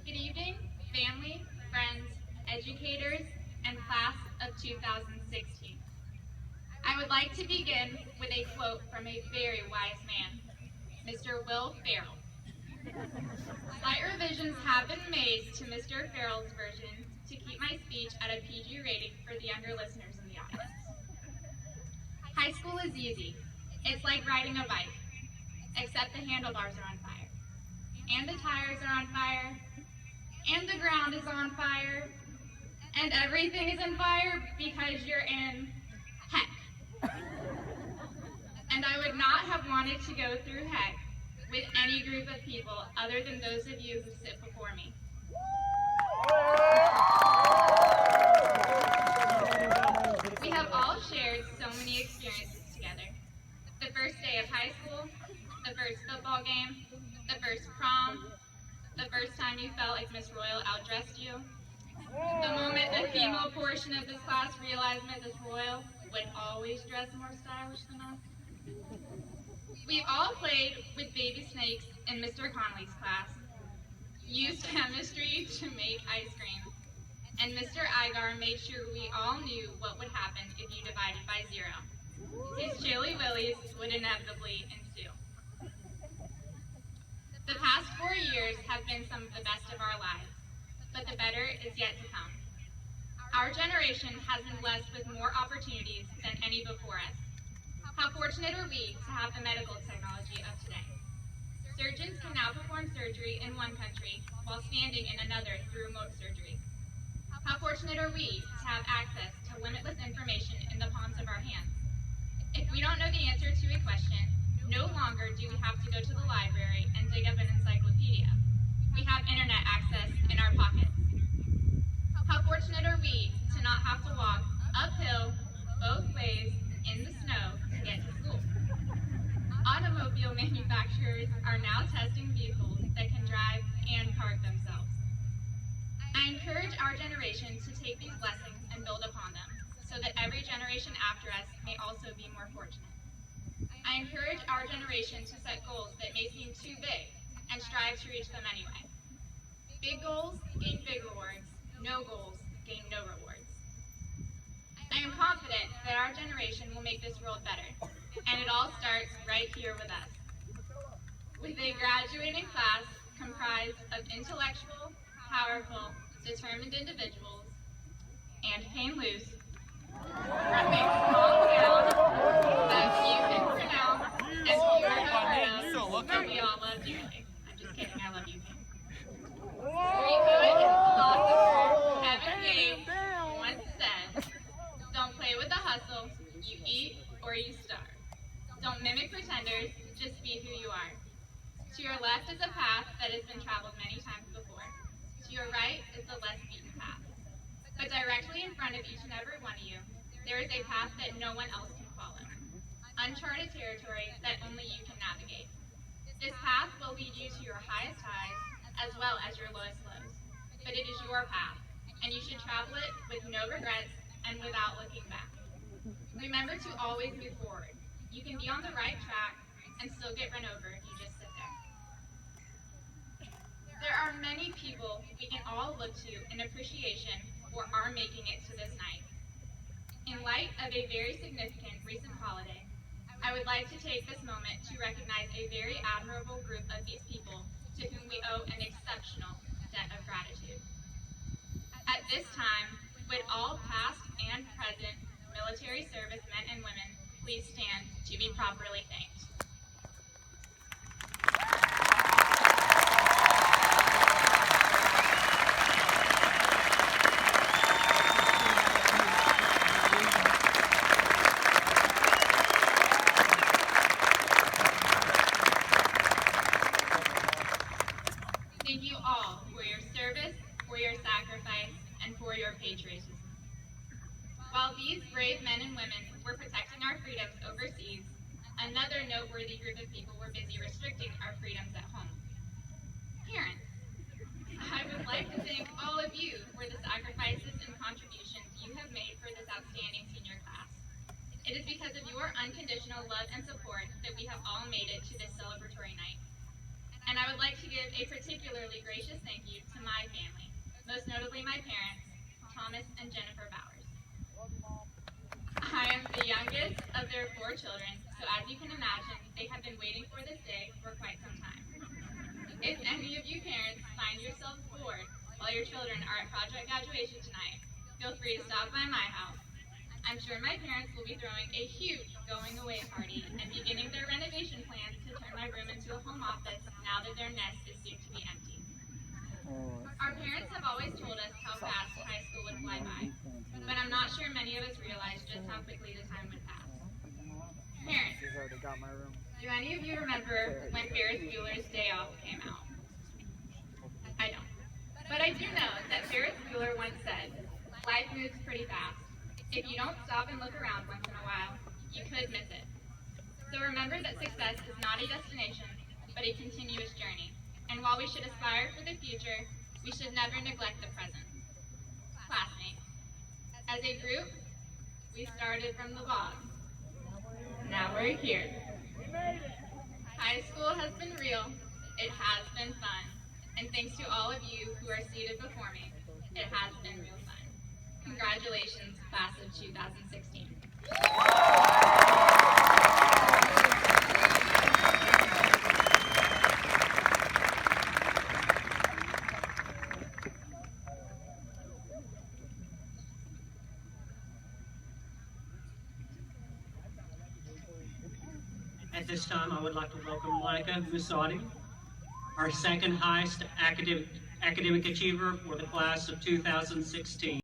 Good evening, family, friends, educators, and class of 2016. I would like to begin with a quote from a very wise man, Mr. Will Ferrell. Slight revisions have been made to Mr. Ferrell's version to keep my speech at a PG rating for the younger listeners in the audience. High school is easy. It's like riding a bike, except the handlebars are on fire, and the tires are on fire, and the ground is on fire, and everything is on fire because you're in heck. And I would not have wanted to go through heck with any group of people other than those of you who sit before me. We have all shared so many experiences together. The first day of high school, the first football game, the first prom, the first time you felt like Miss Royal outdressed you, the moment the female portion of this class realized Mrs. Royal would always dress more stylish than us. We've all played with baby snakes in Mr. Connolly's class, used chemistry to make ice cream, and Mr. Igar made sure we all knew what would happen if you divided by 0. His chili willies would inevitably ensue. The past 4 years have been some of the best of our lives, but the better is yet to come. Our generation has been blessed with more opportunities than any before us. How fortunate are we to have the medical technology of today? Surgeons can now perform surgery in one country while standing in another through remote surgery. How fortunate are we to have access to limitless information in the palms of our hands? If we don't know the answer to a question, no longer do we have to go to the library and dig up an encyclopedia. We have internet access in our pockets. How fortunate are we to not have to walk uphill both ways in the snow to get to school? Automobile manufacturers are now testing vehicles that can drive and park themselves. I encourage our generation to take these blessings and build upon them, so that every generation after us may also be more fortunate. I encourage our generation to set goals that may seem too big and strive to reach them anyway. Big goals gain big rewards, no goals gain no rewards. I am confident that our generation will make this world better, and it all starts right here with us. With a graduating class comprised of intellectual, powerful, determined individuals, and hang loose, from a small town that few can pronounce and few are heard of, but we all love dearly. I'm just kidding, I love you. Great poet and philosopher Kevin Gates once said, "Don't play with the hustle, you eat or you starve. Don't mimic pretenders, just be who you are." To your left is a path that has been traveled many times before. To your right is the less beaten path. But directly in front of each and every one of you, there is a path that no one else can follow. Uncharted territory that only you can navigate. This path will lead you to your highest highs as well as your lowest lows. But it is your path, and you should travel it with no regrets and without looking back. Remember to always move forward. You can be on the right track and still get run over if you just sit there. There are many people we can all look to in appreciation for our making it to this night. In light of a very significant recent holiday, I would like to take this moment to recognize a very admirable group of these people to whom we owe an exceptional debt of gratitude. At this time, would all past and present military service men and women please stand to be properly thanked. Thank you all for your service, for your sacrifice, and for your patriotism. While these brave men and women were protecting our freedoms overseas, another noteworthy group of people were busy restricting our freedoms at home. Parents, I would like to thank all of you for the sacrifices and contributions you have made for this outstanding senior class. It is because of your unconditional love and support that we have all made it to this celebratory night. And I would like to give give a particularly gracious thank you to my family, most notably my parents, Thomas and Jennifer Bowers. I am the youngest of their 4 children, so as you can imagine, they have been waiting for this day for quite some time. If any of you parents find yourselves bored while your children are at project graduation tonight, feel free to stop by my house. I'm sure my parents will be throwing a huge going away party and beginning their renovation plans to turn my room into a home office now that their nest is soon to be empty. Our parents have always told us how fast high school would fly by, but I'm not sure many of us realize just how quickly the time would pass. Parents, do any of you remember when Ferris Bueller's Day Off came out? I don't. But I do know that Ferris Bueller once said, "Life moves pretty fast. If you don't stop and look around once in a while, you could miss it." So remember that success is not a destination, but a continuous journey. And while we should aspire for the future, we should never neglect the present. Classmates, as a group, we started from the bottom. Now we're here. High school has been real, it has been fun, and thanks to all of you who are seated before me, it has been real fun. Congratulations, class of 2016. At this time, I would like to welcome Monica Musati, our second highest academic achiever for the class of 2016.